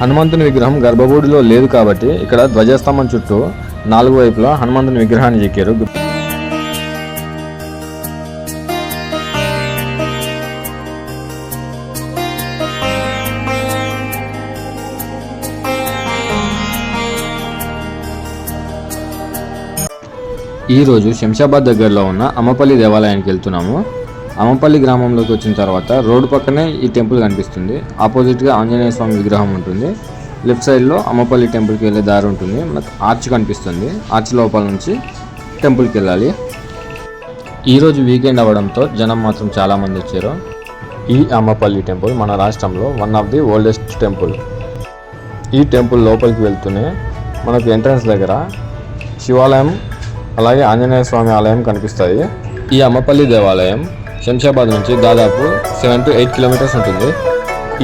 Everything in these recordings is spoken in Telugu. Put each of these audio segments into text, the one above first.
హనుమంతుని విగ్రహం గర్భగుడిలో లేదు కాబట్టి ఇక్కడ ధ్వజస్తంభం చుట్టూ 4 వైపులా హనుమంతుని విగ్రహాన్ని చెక్కారు. ఈరోజు శంషాబాద్ దగ్గరలో ఉన్న అమ్మపల్లి దేవాలయానికి వెళ్తున్నాము. అమ్మపల్లి గ్రామంలోకి వచ్చిన తర్వాత రోడ్డు పక్కనే ఈ టెంపుల్ కనిపిస్తుంది. ఆపోజిట్గా ఆంజనేయ స్వామి విగ్రహం ఉంటుంది. లెఫ్ట్ సైడ్లో అమ్మపల్లి టెంపుల్కి వెళ్ళే దారి ఉంటుంది. మనకు ఆర్చ్ కనిపిస్తుంది. ఆర్చ్ లోపల నుంచి టెంపుల్కి వెళ్ళాలి. ఈరోజు వీకెండ్ అవ్వడంతో జనం మాత్రం చాలామంది వచ్చారు. ఈ అమ్మపల్లి టెంపుల్ మన రాష్ట్రంలో one of the oldest temple. ఈ టెంపుల్ లోపలికి వెళ్తూనే మనకు ఎంట్రన్స్ దగ్గర శివాలయం అలాగే ఆంజనేయ స్వామి ఆలయం కనిపిస్తాయి. ఈ అమ్మపల్లి దేవాలయం శంషాబాద్ నుంచి దాదాపు 7 to 8 కిలోమీటర్స్ ఉంటుంది.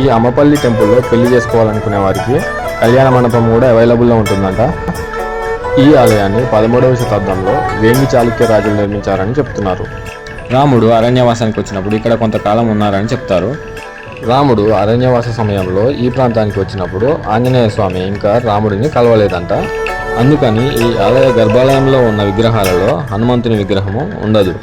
ఈ అమ్మపల్లి టెంపుల్లో పెళ్లి చేసుకోవాలనుకునే వారికి కళ్యాణ మండపం కూడా అవైలబుల్లో ఉంటుందంట. ఈ ఆలయాన్ని 13వ శతాబ్దంలో వేంగి చాళుక్య రాజులు నిర్మించారని చెప్తున్నారు. రాముడు అరణ్యవాసానికి వచ్చినప్పుడు ఇక్కడ కొంతకాలం ఉన్నారని చెప్తారు. రాముడు అరణ్యవాస సమయంలో ఈ ప్రాంతానికి వచ్చినప్పుడు ఆంజనేయ స్వామి ఇంకా రాముడిని కలవలేదంట. అందుకని ఈ ఆలయ గర్భాలయంలో ఉన్న విగ్రహాలలో హనుమంతుని విగ్రహము ఉండదు.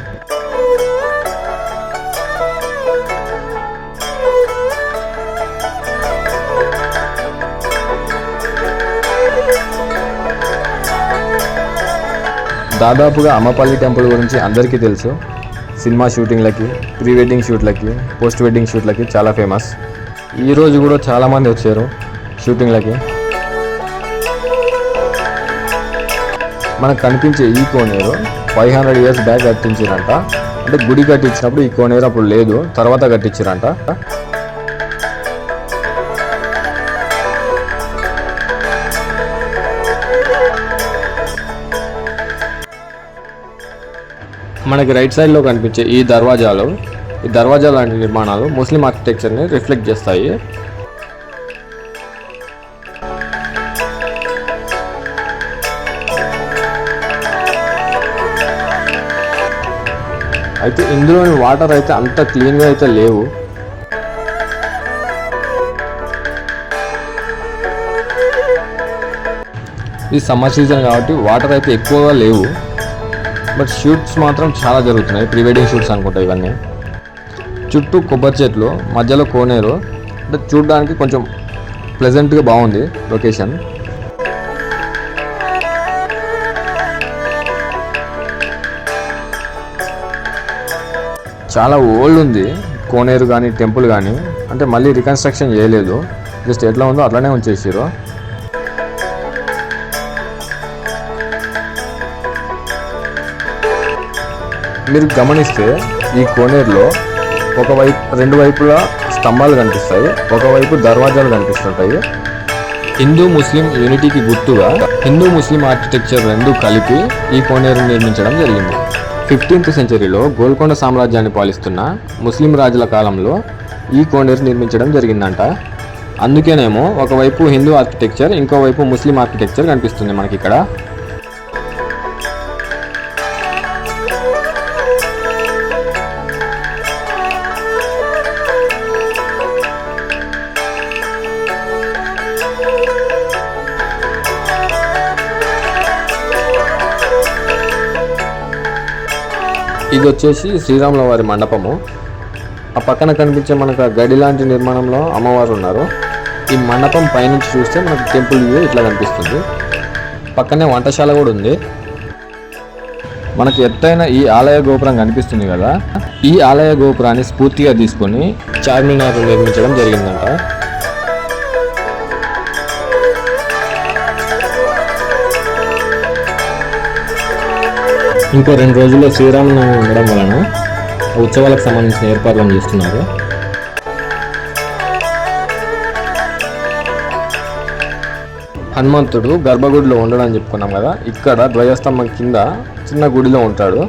దాదాపుగా అమ్మపల్లి టెంపుల్ గురించి అందరికీ తెలుసు. సినిమా షూటింగ్లకి, ప్రీ వెడ్డింగ్ షూట్లకి, పోస్ట్ వెడ్డింగ్ షూట్లకి చాలా ఫేమస్. ఈరోజు కూడా చాలామంది వచ్చారు షూటింగ్లకి. మనకు కనిపించే ఈ కోనేరు 500 years బ్యాక్ కట్టించారంట. అంటే గుడి కట్టించినప్పుడు ఈ కోనేరు అప్పుడు లేదు, తర్వాత కట్టించారంట. మనకి రైట్ సైడ్లో కనిపించే ఈ దర్వాజాలు లాంటి నిర్మాణాలు ముస్లిం ఆర్కిటెక్చర్ని రిఫ్లెక్ట్ చేస్తాయి. అయితే ఇందులోని వాటర్ అయితే అంత క్లీన్గా అయితే లేవు. ఇది సమ్మర్ సీజన్ కాబట్టి వాటర్ అయితే ఎక్కువగా లేవు. బట్ షూట్స్ మాత్రం చాలా జరుగుతున్నాయి. ప్రీ వెడ్డింగ్ షూట్స్ అనుకుంటా ఇవన్నీ. చుట్టూ కొబ్బరి చెట్లు, మధ్యలో కోనేరు. అంటే చూడడానికి కొంచెం ప్లెజెంట్గా బాగుంది లొకేషన్. చాలా ఓల్డ్ ఉంది కోనేరు కానీ టెంపుల్ కానీ. అంటే మళ్ళీ రికన్స్ట్రక్షన్ చేయలేదు, జస్ట్ ఎట్లా ఉందో అట్లానే ఉంచేసారు. మీరు గమనిస్తే ఈ కోనేరులో రెండు వైపులా స్తంభాలు కనిపిస్తాయి, ఒకవైపు దర్వాజాలు కనిపిస్తుంటాయి. హిందూ ముస్లిం యూనిటీకి గుర్తుగా హిందూ ముస్లిం ఆర్కిటెక్చర్ రెండు కలిపి ఈ కోనేరు నిర్మించడం జరిగింది. 15th centuryలో గోల్కొండ సామ్రాజ్యాన్ని పాలిస్తున్న ముస్లిం రాజుల కాలంలో ఈ కోనేరు నిర్మించడం జరిగిందంట. అందుకేనేమో ఒకవైపు హిందూ ఆర్కిటెక్చర్, ఇంకోవైపు ముస్లిం ఆర్కిటెక్చర్ కనిపిస్తుంది మనకి ఇక్కడ. ఇది వచ్చేసి శ్రీరాముల వారి మండపము. ఆ పక్కన కనిపించే మనకు గడి లాంటి నిర్మాణంలో అమ్మవారు ఉన్నారు. ఈ మండపం పైనుంచి చూస్తే మనకు టెంపుల్ వ్యూ ఇట్లా కనిపిస్తుంది. పక్కనే వంటశాల కూడా ఉంది. మనకి ఎత్తైన ఈ ఆలయ గోపురం కనిపిస్తుంది కదా, ఈ ఆలయ గోపురాన్ని స్ఫూర్తిగా తీసుకొని చార్మినార్ నిర్మించడం జరిగిందంట. ఇంకో 2 రోజుల్లో శ్రీరామనవమి ఉండడం వలన ఉత్సవాలకు సంబంధించిన ఏర్పాట్లను చేస్తున్నారు. హనుమంతుడు గర్భగుడిలో ఉండడం చెప్పుకున్నాం కదా, ఇక్కడ ధ్వజస్తంభం కింద చిన్న గుడిలో ఉంటాడు.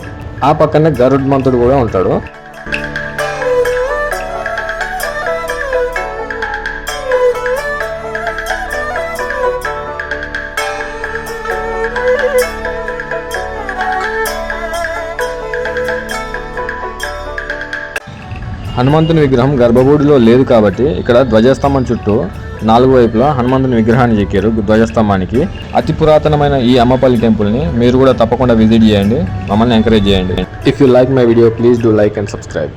ఆ పక్కనే గరుడ్మంతుడు కూడా ఉంటాడు. హనుమంతుని విగ్రహం గర్భగుడిలో లేదు కాబట్టి ఇక్కడ ధ్వజస్తంభం చుట్టూ 4 వైపులా హనుమంతుని విగ్రహాన్ని చెక్కారు ధ్వజస్తంభానికి. అతి పురాతనమైన ఈ అమ్మపల్లి టెంపుల్ని మీరు కూడా తప్పకుండా విజిట్ చేయండి, మమ్మల్ని ఎంకరేజ్ చేయండి. If you like my video please do like and subscribe.